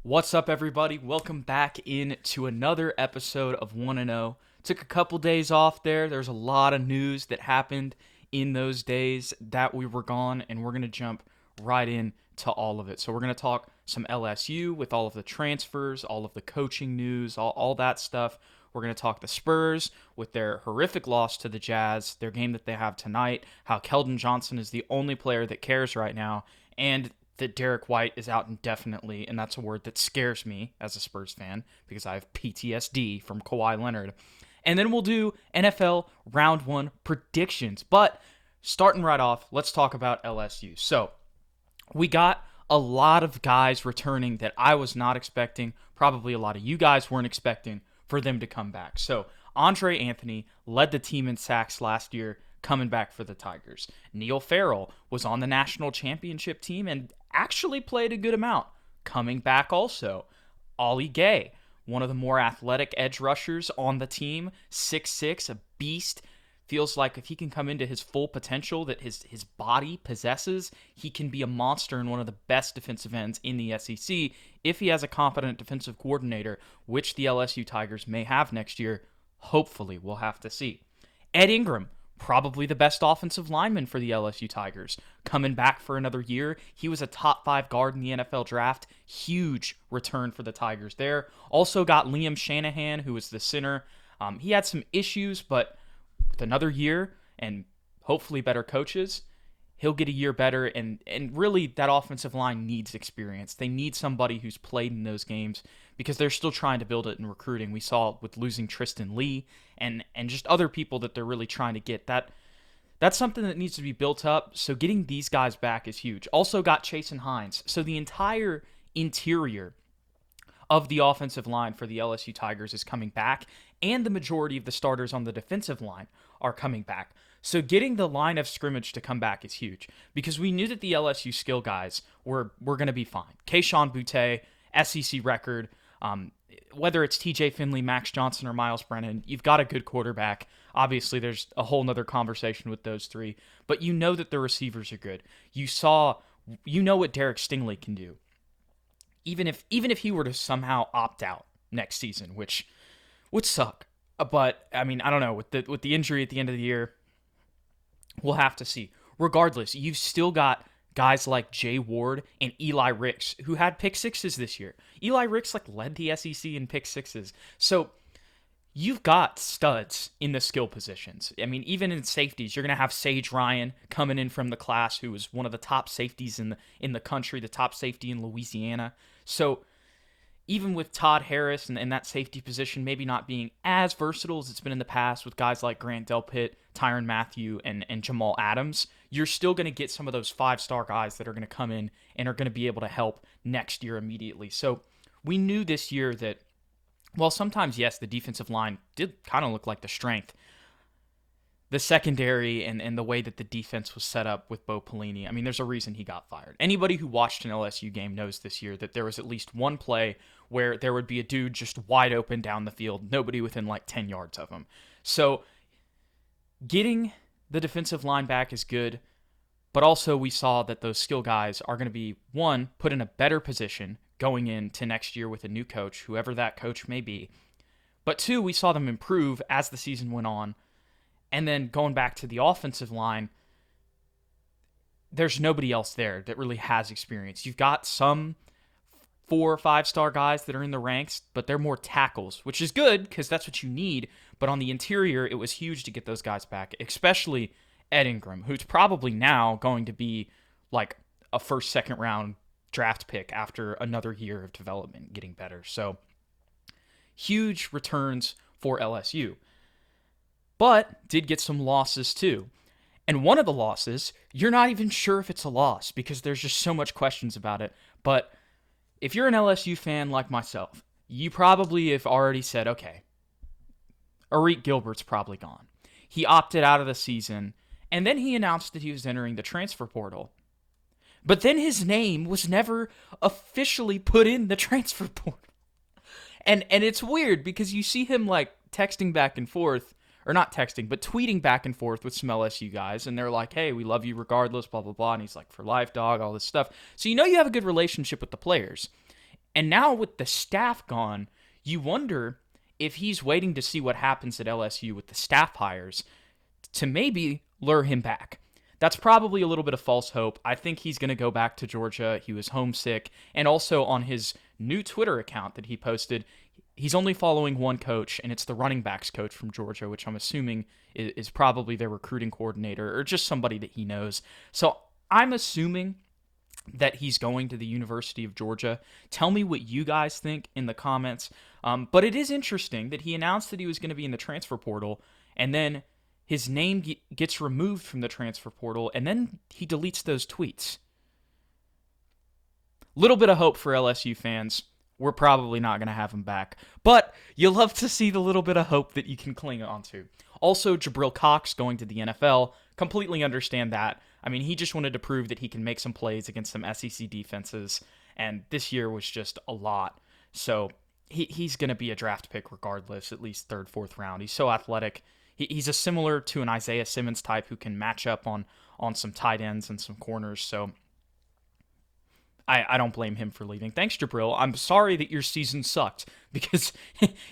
What's up, everybody? Welcome back into another episode of 1-0. Took a couple days off there. There's a lot of news that happened in those days that we were gone, and we're going to jump right in to all of it. So we're going to talk some LSU with all of the transfers, all of the coaching news, all that stuff. We're going to talk the Spurs with their horrific loss to the Jazz, their game that they have tonight, how Keldon Johnson is the only player that cares right now, and that Derrick White is out indefinitely, and that's a word that scares me as a Spurs fan because I have PTSD from Kawhi Leonard. And then we'll do NFL Round 1 predictions. But starting right off, let's talk about LSU. So we got a lot of guys returning that I was not expecting, probably a lot of you guys weren't expecting for them to come back. So Andre Anthony led the team in sacks last year, coming back for the Tigers. Neil Farrell was on the national championship team and actually played a good amount, coming back also. Ollie Gay, one of the more athletic edge rushers on the team, 6'6", a beast. Feels like if he can come into his full potential that his body possesses, he can be a monster and one of the best defensive ends in the SEC if he has a competent defensive coordinator, which the LSU Tigers may have next year. Hopefully, we'll have to see. Ed Ingram, probably the best offensive lineman for the LSU Tigers. Coming back for another year. He was a top 5 guard in the NFL draft. Huge return for the Tigers there. Also got Liam Shanahan, who was the center. He had some issues, but with another year and hopefully better coaches, he'll get a year better. And really, that offensive line needs experience. They need somebody who's played in those games because they're still trying to build it in recruiting. We saw it with losing Tristan Lee and just other people that they're really trying to get. That's something that needs to be built up, so getting these guys back is huge. Also got Chasen Hines. So the entire interior of the offensive line for the LSU Tigers is coming back, and the majority of the starters on the defensive line are coming back. So getting the line of scrimmage to come back is huge because we knew that the LSU skill guys were going to be fine. Kayshon Boutte, SEC record, whether it's TJ Finley, Max Johnson, or Miles Brennan, you've got a good quarterback. Obviously, there's a whole nother conversation with those three, but you know that the receivers are good. You know what Derek Stingley can do. Even if he were to somehow opt out next season, which would suck. But I mean, I don't know, with the injury at the end of the year, we'll have to see. Regardless, you've still got guys like Jay Ward and Eli Ricks, who had pick sixes this year. Eli Ricks led the SEC in pick sixes. So you've got studs in the skill positions. I mean, even in safeties, you're going to have Sage Ryan coming in from the class, who was one of the top safeties in the country, the top safety in Louisiana. So even with Todd Harris and that safety position maybe not being as versatile as it's been in the past with guys like Grant Delpit, Tyrann Mathieu, and Jamal Adams, you're still going to get some of those 5-star guys that are going to come in and are going to be able to help next year immediately. So we knew this year that, well, sometimes, yes, the defensive line did kind of look like the strength. The secondary and the way that the defense was set up with Bo Pelini, I mean, there's a reason he got fired. Anybody who watched an LSU game knows this year that there was at least one play where there would be a dude just wide open down the field, nobody within 10 yards of him. So getting the defensive line back is good, but also we saw that those skill guys are going to be, one, put in a better position going into next year with a new coach, whoever that coach may be. But two, we saw them improve as the season went on. And then going back to the offensive line, there's nobody else there that really has experience. You've got some 4 or 5-star guys that are in the ranks, but they're more tackles, which is good because that's what you need. But on the interior, it was huge to get those guys back, especially Ed Ingram, who's probably now going to be like a first, second round draft pick after another year of development, getting better. So huge returns for LSU. But did get some losses too. And one of the losses, you're not even sure if it's a loss because there's just so much questions about it. But if you're an LSU fan like myself, you probably have already said, okay, Arik Gilbert's probably gone. He opted out of the season, and then he announced that he was entering the transfer portal. But then his name was never officially put in the transfer portal. And it's weird because you see him texting back and forth, or not texting, but tweeting back and forth with some LSU guys, and they're like, hey, we love you regardless, blah, blah, blah, and he's like, for life, dog, all this stuff. So you know you have a good relationship with the players. And now with the staff gone, you wonder if he's waiting to see what happens at LSU with the staff hires to maybe lure him back. That's probably a little bit of false hope. I think he's going to go back to Georgia. He was homesick. And also on his new Twitter account that he posted, he's only following one coach, and it's the running backs coach from Georgia, which I'm assuming is probably their recruiting coordinator or just somebody that he knows. So I'm assuming that he's going to the University of Georgia. Tell me what you guys think in the comments. But it is interesting that he announced that he was going to be in the transfer portal, and then his name gets removed from the transfer portal, and then he deletes those tweets. Little bit of hope for LSU fans. We're probably not going to have him back. But you love to see the little bit of hope that you can cling on to. Also, Jabril Cox going to the NFL. Completely understand that. I mean, he just wanted to prove that he can make some plays against some SEC defenses, and this year was just a lot. So he's going to be a draft pick regardless, at least third, fourth round. He's so athletic. He's a similar to an Isaiah Simmons type who can match up on some tight ends and some corners. So I don't blame him for leaving. Thanks, Jabril. I'm sorry that your season sucked, because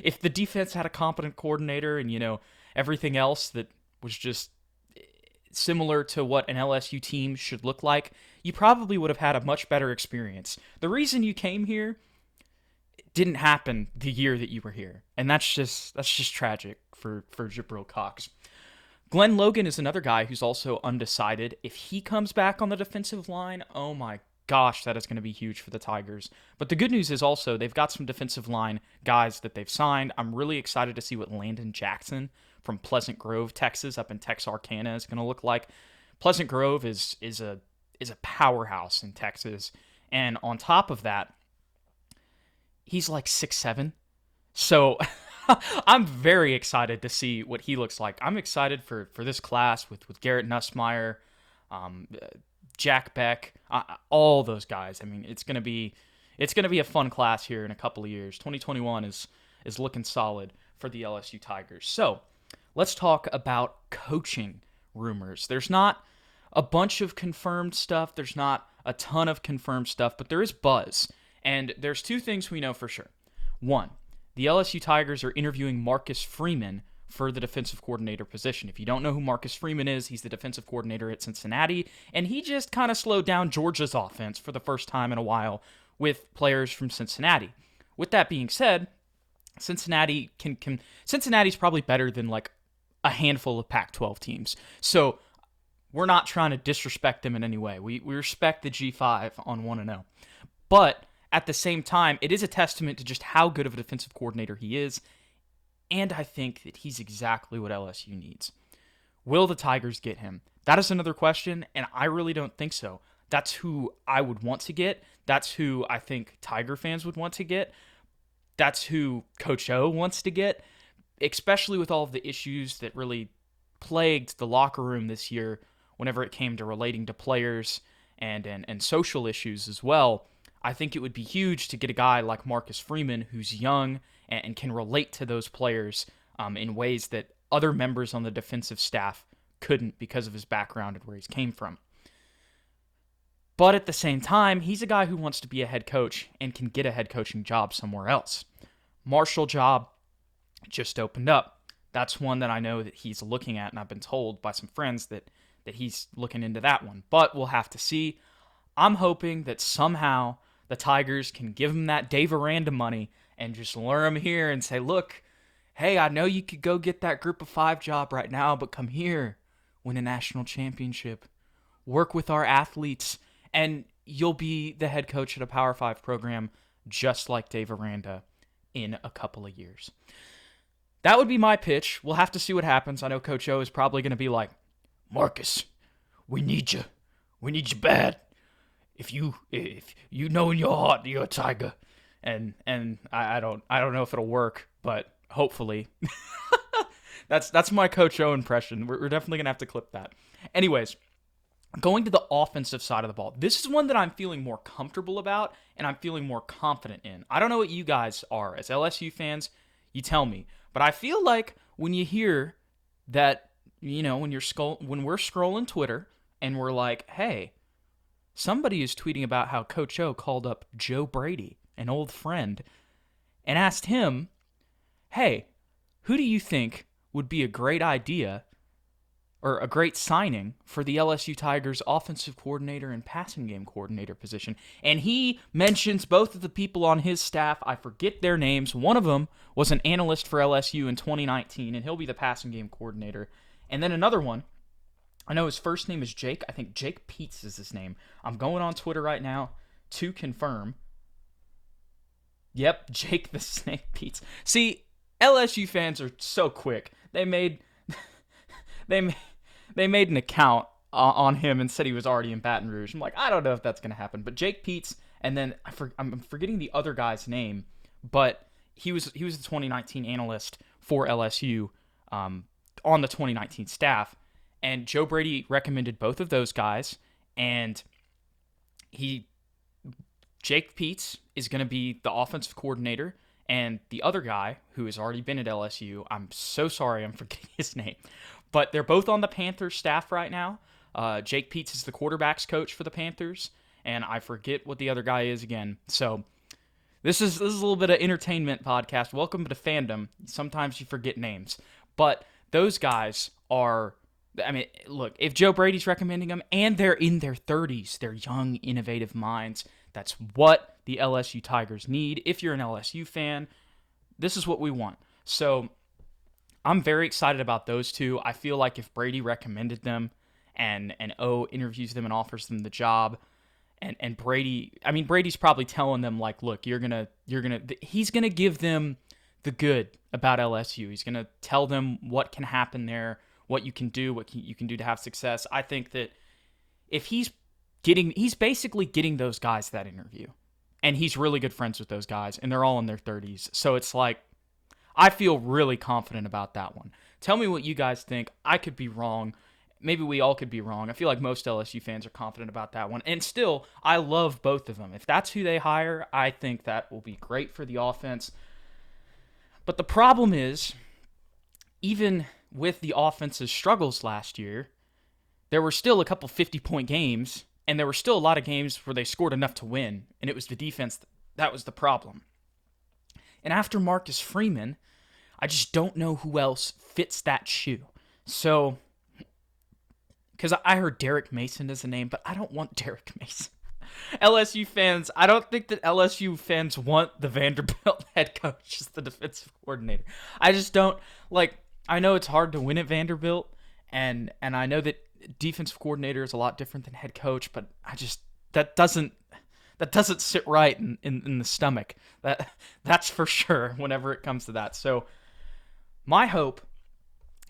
if the defense had a competent coordinator and, everything else that was just similar to what an LSU team should look like, you probably would have had a much better experience. The reason you came here didn't happen the year that you were here, and that's just tragic for Jabril Cox. Glenn Logan is another guy who's also undecided. If he comes back on the defensive line, oh my gosh, that is going to be huge for the Tigers. But the good news is also they've got some defensive line guys that they've signed. I'm really excited to see what Landon Jackson from Pleasant Grove, Texas, up in Texarkana is going to look like. Pleasant Grove is a powerhouse in Texas, and on top of that, he's like 6'7". So I'm very excited to see what he looks like. I'm excited for this class with Garrett Nussmeier, Jack Beck, all those guys. I mean, it's gonna be a fun class here in a couple of years. 2021 is looking solid for the LSU Tigers. So let's talk about coaching rumors. There's not a bunch of confirmed stuff. There's not a ton of confirmed stuff, but there is buzz. And there's two things we know for sure. One, the LSU Tigers are interviewing Marcus Freeman for the defensive coordinator position. If you don't know who Marcus Freeman is, he's the defensive coordinator at Cincinnati, and he just kind of slowed down Georgia's offense for the first time in a while with players from Cincinnati. With that being said, Cincinnati's probably better than like a handful of Pac-12 teams. So we're not trying to disrespect them in any way. We respect the G5 on 1-0. But at the same time, it is a testament to just how good of a defensive coordinator he is, and I think that he's exactly what LSU needs. Will the Tigers get him? That is another question, and I really don't think so. That's who I would want to get. That's who I think Tiger fans would want to get. That's who Coach O wants to get, especially with all of the issues that really plagued the locker room this year whenever it came to relating to players and social issues as well. I think it would be huge to get a guy like Marcus Freeman who's young and can relate to those players in ways that other members on the defensive staff couldn't because of his background and where he came from. But at the same time, he's a guy who wants to be a head coach and can get a head coaching job somewhere else. Marshall job just opened up. That's one that I know that he's looking at, and I've been told by some friends that he's looking into that one. But we'll have to see. I'm hoping that somehow the Tigers can give him that Dave Aranda money and just lure him here and say, look, hey, I know you could go get that group of 5 job right now, but come here, win a national championship, work with our athletes, and you'll be the head coach at a Power 5 program just like Dave Aranda in a couple of years. That would be my pitch. We'll have to see what happens. I know Coach O is probably going to be like, Marcus, we need you. We need you bad. If you know in your heart that you're a Tiger. And I don't know if it'll work, but hopefully. That's my Coach O impression. We're definitely going to have to clip that. Anyways, going to the offensive side of the ball. This is one that I'm feeling more comfortable about and I'm feeling more confident in. I don't know what you guys are. As LSU fans, you tell me. But I feel like when you hear that, when we're scrolling Twitter and we're like, hey, somebody is tweeting about how Coach O called up Joe Brady an old friend, and asked him, hey, who do you think would be a great idea or a great signing for the LSU Tigers offensive coordinator and passing game coordinator position? And he mentions both of the people on his staff. I forget their names. One of them was an analyst for LSU in 2019, and he'll be the passing game coordinator. And then another one, I know his first name is Jake. I think Jake Peets is his name. I'm going on Twitter right now to confirm. Yep, Jake the Snake Peets. See, LSU fans are so quick. They made an account on him and said he was already in Baton Rouge. I'm like, I don't know if that's going to happen. But Jake Peets, and then I'm forgetting the other guy's name, but he was the 2019 analyst for LSU on the 2019 staff. And Joe Brady recommended both of those guys, and Jake Peets is going to be the offensive coordinator, and the other guy, who has already been at LSU, I'm so sorry I'm forgetting his name, but they're both on the Panthers staff right now. Jake Peets is the quarterbacks coach for the Panthers, and I forget what the other guy is again. So this is a little bit of entertainment podcast. Welcome to fandom. Sometimes you forget names, but those guys are, I mean, look, if Joe Brady's recommending them and they're in their 30s, they're young, innovative minds. That's what the LSU Tigers need. If you're an LSU fan, this is what we want. So I'm very excited about those two. I feel like if Brady recommended them and O interviews them and offers them the job, and Brady's probably telling them, like, look, he's gonna give them the good about LSU. He's gonna tell them what can happen there, what you can do, what you can do to have success. I think that if he's basically getting those guys that interview, and he's really good friends with those guys, and they're all in their 30s. So it's like, I feel really confident about that one. Tell me what you guys think. I could be wrong. Maybe we all could be wrong. I feel like most LSU fans are confident about that one. And still, I love both of them. If that's who they hire, I think that will be great for the offense. But the problem is, even with the offense's struggles last year, there were still a couple 50-point games, and there were still a lot of games where they scored enough to win, and it was the defense that was the problem. And after Marcus Freeman, I just don't know who else fits that shoe. So, because I heard Derrick Mason as a name, but I don't want Derrick Mason. LSU fans, I don't think that LSU fans want the Vanderbilt head coach as the defensive coordinator. I just don't, like, I know it's hard to win at Vanderbilt, and I know that defensive coordinator is a lot different than head coach, but that doesn't sit right in the stomach. That's for sure whenever it comes to that. So my hope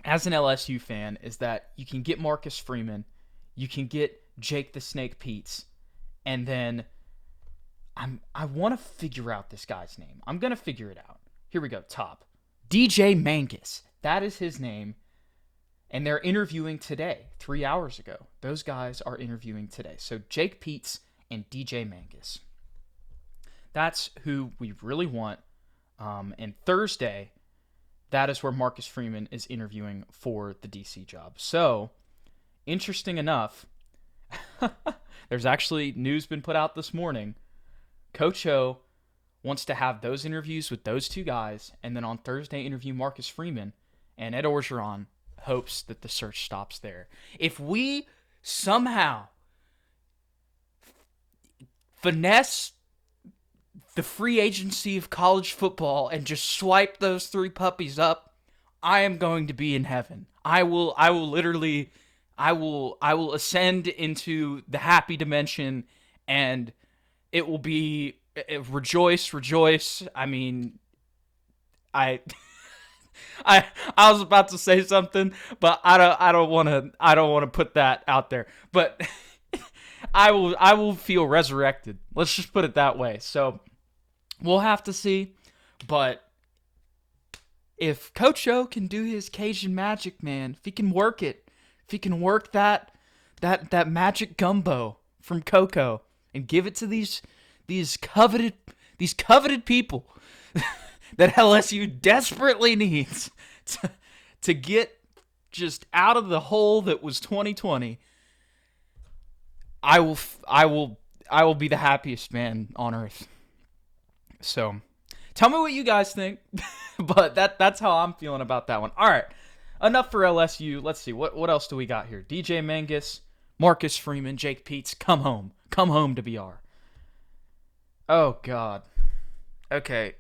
as an LSU fan is that you can get Marcus Freeman, you can get Jake the Snake Peets, and then I want to figure out this guy's name. I'm going to figure it out. Here we go, top. DJ Mangus. That is his name. And they're interviewing today, 3 hours ago. Those guys are interviewing today. So Jake Peets and DJ Mangus. That's who we really want. And Thursday, that is where Marcus Freeman is interviewing for the DC job. So, interesting enough, there's actually news been put out this morning. Coach O wants to have those interviews with those two guys, and then on Thursday interview Marcus Freeman, and Ed Orgeron hopes that the search stops there. If we somehow finesse the free agency of college football and just swipe those three puppies up, I am going to be in heaven. I will ascend into the happy dimension, and it will be rejoice. I mean, I was about to say something, but I don't want to put that out there. But I will feel resurrected. Let's just put it that way. So we'll have to see. But if Coach O can do his Cajun magic, man, if he can work it, if he can work that magic gumbo from Coco and give it to these coveted people that LSU desperately needs to get just out of the hole that was 2020, I will be the happiest man on earth. So tell me what you guys think. But that's how I'm feeling about that one. All right. Enough for LSU. Let's see. What else do we got here? DJ Mangus, Marcus Freeman, Jake Peets. Come home. Come home to BR. Oh, God. Okay.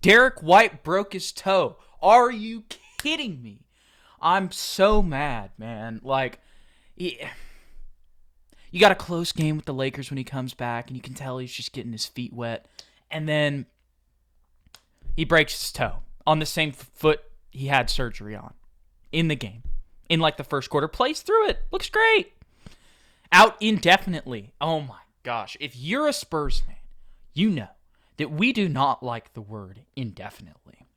Derrick White broke his toe. Are you kidding me? I'm so mad, man. Like, you got a close game with the Lakers when he comes back, and you can tell he's just getting his feet wet. And then he breaks his toe on the same foot he had surgery on in the game. In like the first quarter. Plays through it. Looks great. Out indefinitely. Oh my gosh. If you're a Spurs fan, you know that we do not like the word indefinitely.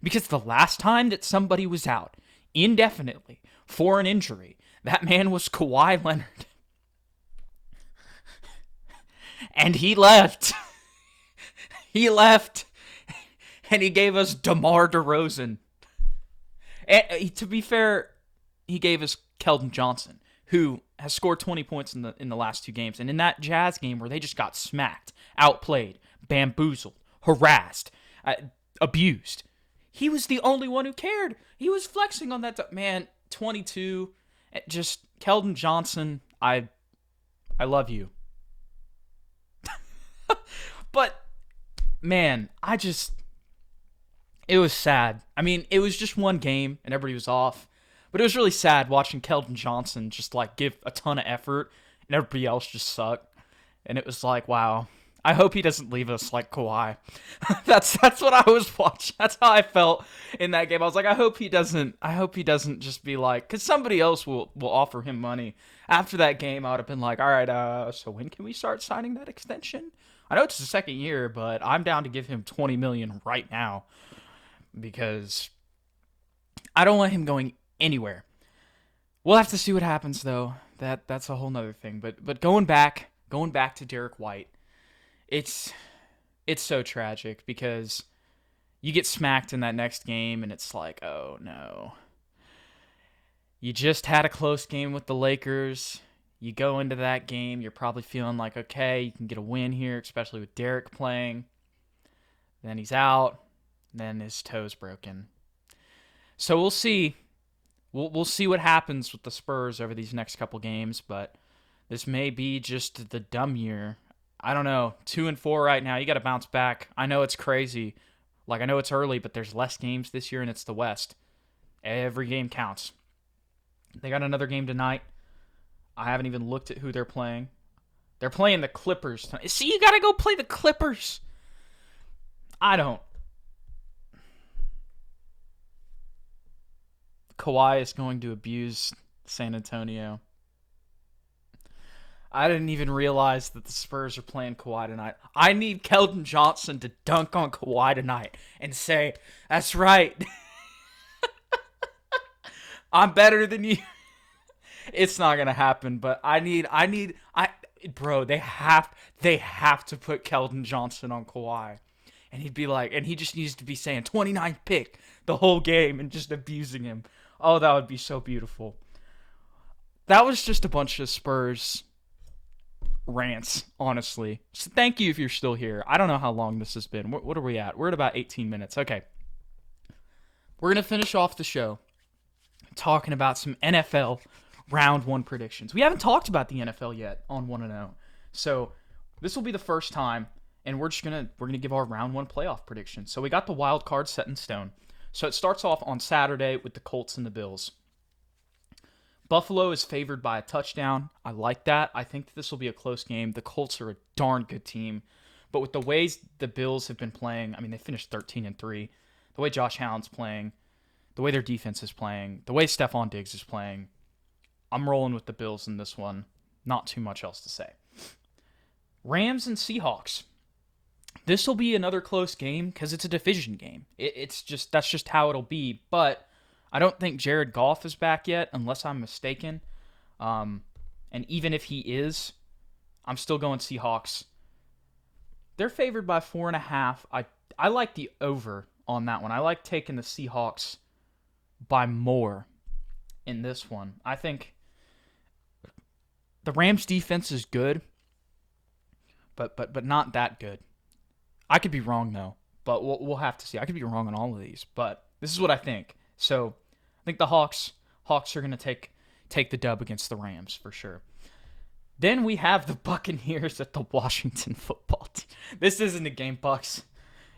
Because the last time that somebody was out indefinitely for an injury, that man was Kawhi Leonard. And he left. He left. And he gave us DeMar DeRozan. And, to be fair, he gave us Keldon Johnson, who has scored 20 points in the last 2 games. And in that Jazz game where they just got smacked, outplayed, bamboozled, harassed, abused, he was the only one who cared. He was flexing on that. Man, 22, just Keldon Johnson, I love you. But, man, it was sad. I mean, it was just one game and everybody was off. But it was really sad watching Keldon Johnson just like give a ton of effort and everybody else just suck. And it was like, wow. I hope he doesn't leave us like Kawhi. That's what I was watching. That's how I felt in that game. I was like, I hope he doesn't just be like, because somebody else will offer him money. After that game, I would have been like, all right, so when can we start signing that extension? I know it's the second year, but I'm down to give him $20 million right now because I don't want him going anywhere. We'll have to see what happens though. That's a whole nother thing. But going back to Derrick White, it's so tragic because you get smacked in that next game and it's like, oh no. You just had a close game with the Lakers. You go into that game, you're probably feeling like, okay, you can get a win here, especially with Derrick playing. Then he's out. Then his toe's broken. So we'll see. We'll see what happens with the Spurs over these next couple games, but this may be just the dumb year. I don't know. 2-4 right now. You got to bounce back. I know it's crazy. Like, I know it's early, but there's less games this year, and it's the West. Every game counts. They got another game tonight. I haven't even looked at who they're playing. They're playing the Clippers tonight. See, you got to go play the Clippers. I don't. Kawhi is going to abuse San Antonio. I didn't even realize that the Spurs are playing Kawhi tonight. I need Keldon Johnson to dunk on Kawhi tonight and say, that's right. I'm better than you. It's not going to happen, but bro, they have to put Keldon Johnson on Kawhi. And he'd be like, and he just needs to be saying 29th pick the whole game and just abusing him. Oh, that would be so beautiful. That was just a bunch of Spurs rants, honestly. So thank you if you're still here. I don't know how long this has been. What are we at? We're at about 18 minutes. Okay. We're going to finish off the show talking about some NFL Round 1 predictions. We haven't talked about the NFL yet on 1-0. So this will be the first time, and we're gonna give our Round 1 playoff predictions. So we got the wild card set in stone. So it starts off on Saturday with the Colts and the Bills. Buffalo is favored by a touchdown. I like that. I think that this will be a close game. The Colts are a darn good team. But with the ways the Bills have been playing, I mean, they finished 13-3. The way Josh Allen's playing, the way their defense is playing, the way Stephon Diggs is playing, I'm rolling with the Bills in this one. Not too much else to say. Rams and Seahawks. This will be another close game because it's a division game. That's just how it'll be. But I don't think Jared Goff is back yet, unless I'm mistaken. And even if he is, I'm still going Seahawks. They're favored by 4.5. I like the over on that one. I like taking the Seahawks by more in this one. I think the Rams defense is good, but not that good. I could be wrong though, but we'll have to see. I could be wrong on all of these, but this is what I think. So I think the Hawks are going to take the dub against the Rams for sure. Then we have the Buccaneers at the Washington football team. This isn't a game, Bucks.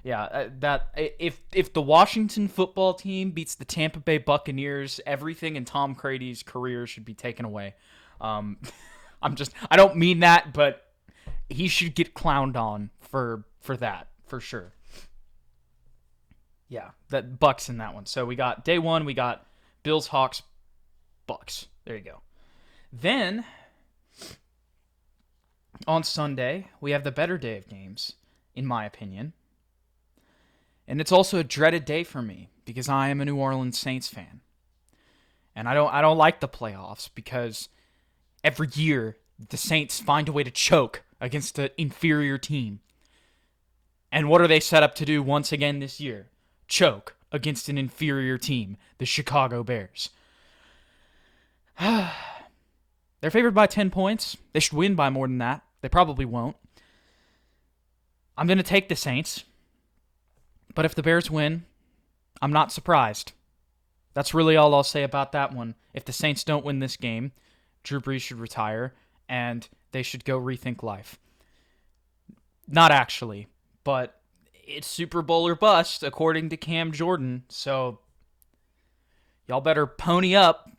Yeah, that if the Washington football team beats the Tampa Bay Buccaneers, everything in Tom Brady's career should be taken away. I don't mean that, but he should get clowned on for that for sure. Yeah, that Bucks in that one. So we got day one, we got Bills, Hawks, Bucks. There you go. Then on Sunday, we have the better day of games, in my opinion. And it's also a dreaded day for me because I am a New Orleans Saints fan. And I don't like the playoffs because every year the Saints find a way to choke against an inferior team. And what are they set up to do once again this year? Choke against an inferior team, the Chicago Bears. They're favored by 10 points. They should win by more than that. They probably won't. I'm going to take the Saints. But if the Bears win, I'm not surprised. That's really all I'll say about that one. If the Saints don't win this game, Drew Brees should retire, and they should go rethink life. Not actually, but it's Super Bowl or bust, according to Cam Jordan, so y'all better pony up.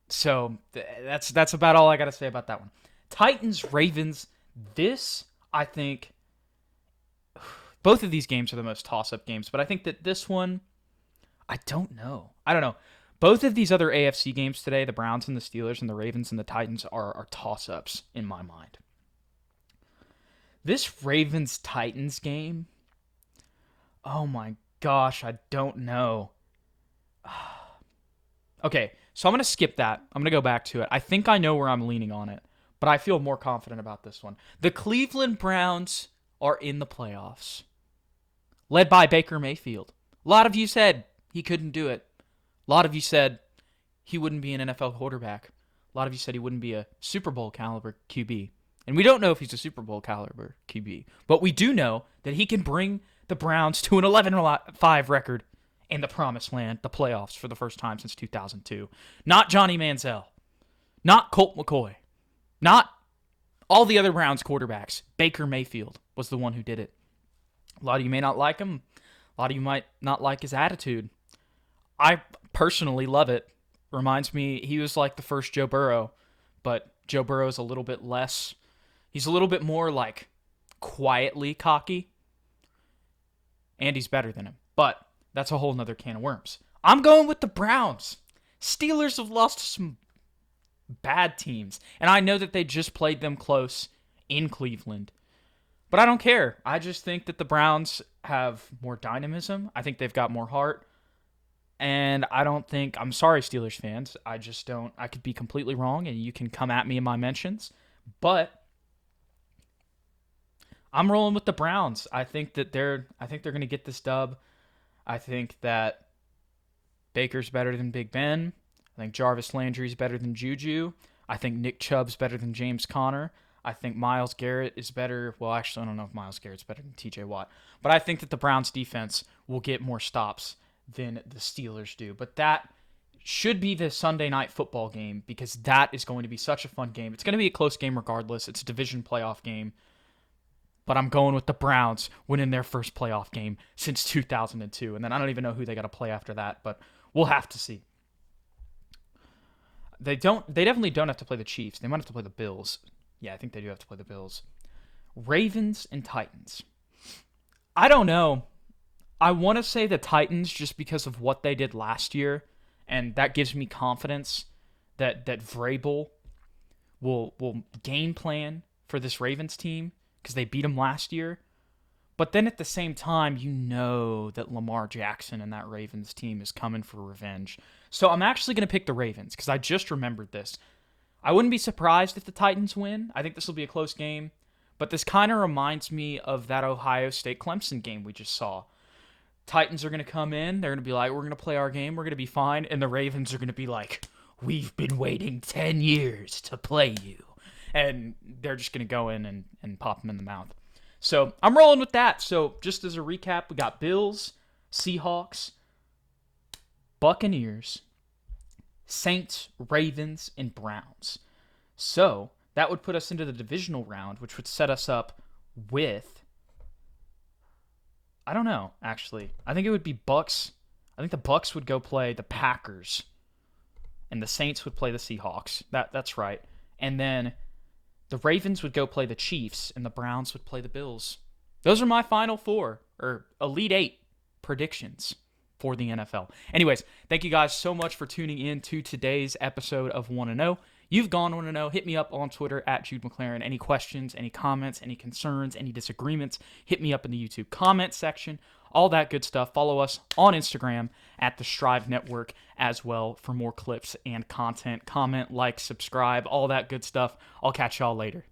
So that's about all I got to say about that one. Titans, Ravens, this, I think, both of these games are the most toss-up games, but I think that this one, I don't know. Both of these other AFC games today, the Browns and the Steelers and the Ravens and the Titans, are toss-ups in my mind. This Ravens-Titans game, oh my gosh, I don't know. Okay, so I'm going to skip that. I'm going to go back to it. I think I know where I'm leaning on it, but I feel more confident about this one. The Cleveland Browns are in the playoffs, led by Baker Mayfield. A lot of you said he couldn't do it. A lot of you said he wouldn't be an NFL quarterback. A lot of you said he wouldn't be a Super Bowl caliber QB. And we don't know if he's a Super Bowl caliber QB, but we do know that he can bring the Browns to an 11-5 record in the Promised Land, the playoffs, for the first time since 2002. Not Johnny Manziel. Not Colt McCoy. Not all the other Browns quarterbacks. Baker Mayfield was the one who did it. A lot of you may not like him. A lot of you might not like his attitude. I personally love it. Reminds me, he was like the first Joe Burrow, but Joe Burrow is a little bit less. He's a little bit more like quietly cocky, and he's better than him. But that's a whole nother can of worms. I'm going with the Browns. Steelers have lost to some bad teams, and I know that they just played them close in Cleveland. But I don't care. I just think that the Browns have more dynamism. I think they've got more heart. And I don't think, I'm sorry, Steelers fans. I just don't, I could be completely wrong, and you can come at me in my mentions. But I'm rolling with the Browns. I think they're going to get this dub. I think that Baker's better than Big Ben. I think Jarvis Landry's better than Juju. I think Nick Chubb's better than James Conner. I think Myles Garrett is better. Well, actually, I don't know if Myles Garrett's better than TJ Watt. But I think that the Browns defense will get more stops than the Steelers do. But that should be the Sunday night football game because that is going to be such a fun game. It's going to be a close game regardless. It's a division playoff game. But I'm going with the Browns winning their first playoff game since 2002. And then I don't even know who they got to play after that, but we'll have to see. They definitely don't have to play the Chiefs. They might have to play the Bills. Yeah, I think they do have to play the Bills. Ravens and Titans. I don't know. I want to say the Titans just because of what they did last year, and that gives me confidence that Vrabel will game plan for this Ravens team because they beat them last year. But then at the same time, you know that Lamar Jackson and that Ravens team is coming for revenge. So I'm actually going to pick the Ravens because I just remembered this. I wouldn't be surprised if the Titans win. I think this will be a close game. But this kind of reminds me of that Ohio State-Clemson game we just saw. Titans are going to come in. They're going to be like, we're going to play our game. We're going to be fine. And the Ravens are going to be like, we've been waiting 10 years to play you. And they're just going to go in and pop them in the mouth. So I'm rolling with that. So just as a recap, we got Bills, Seahawks, Buccaneers, Saints, Ravens, and Browns. So that would put us into the divisional round, which would set us up with, I don't know, actually. I think it would be Bucks. I think the Bucks would go play the Packers, and the Saints would play the Seahawks. That's right. And then the Ravens would go play the Chiefs, and the Browns would play the Bills. Those are my final four, or Elite Eight predictions for the NFL. Anyways, thank you guys so much for tuning in to today's episode of 1-0. You've gone 1-0. Hit me up on Twitter at Jude McClaren. Any questions, any comments, any concerns, any disagreements, hit me up in the YouTube comment section. All that good stuff. Follow us on Instagram at the Strive Network as well for more clips and content. Comment, like, subscribe, all that good stuff. I'll catch y'all later.